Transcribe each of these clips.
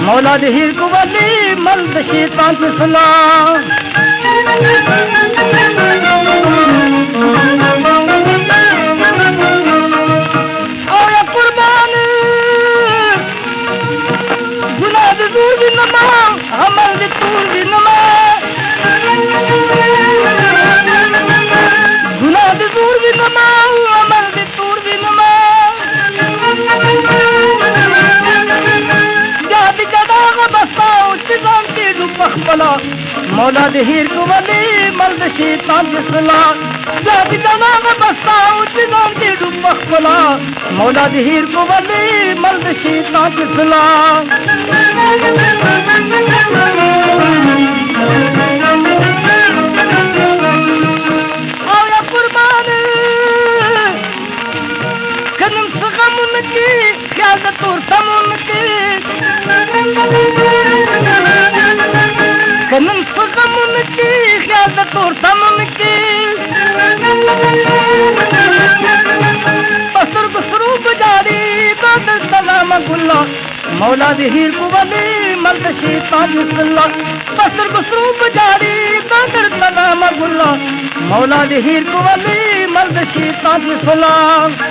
मौला दहीर को वली मर्द शैतान की सुना और कुर्बान गुनाह भी दूर भी नमा अमल भी दूर भी नमा गुनाह भी दूर भी नमा अमल भी दूर भी नमा मौला दहीर को वली मर्द शैतान की सलाह याद जना बसाओ चिदान की डुबख पला मौला दहीर को वली मर्द शैतान की सलाह आया कुर्बान कदम सगम उनकी ख्याल तोर सम उनकी कनन सगम उनकी ख्याल तोर सम उनकी पसर बसरूब जारी दादर सलाम गुल्ला मौला दहीर को वली मर्द शैतान की सलाह पसर बसरूब जारी दादर सलाम गुल्ला मौला दहीर को वली मर्द शैतान की सलाह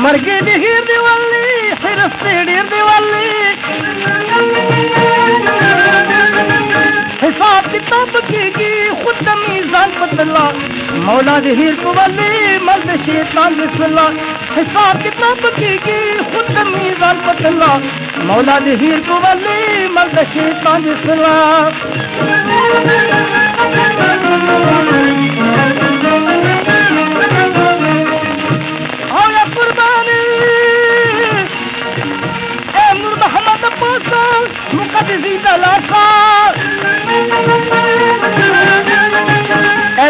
मरगे दहीर दिवाली फिर सेड़ीर दिवाली हिसाब किताब की खुद मीज़ान बदला मौला दहीर को वली मर्द शैतान की सलाह हिसाब किताब की खुद मीज़ान बदला मौला दहीर को वली मर्द शैतान की सलाह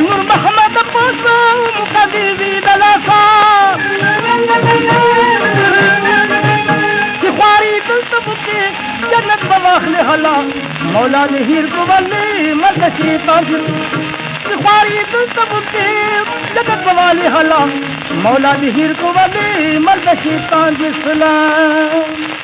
नूर मोहम्मद पासा मुकद्दीसी दलासा सिखारी दिल सबके जन्नत बवाखले हला मौला दहीर को वली मर्द शैतान की सिखारी दिल सबके जन्नत बवाले हला मौला दहीर को वली मर्द शैतान की सलाह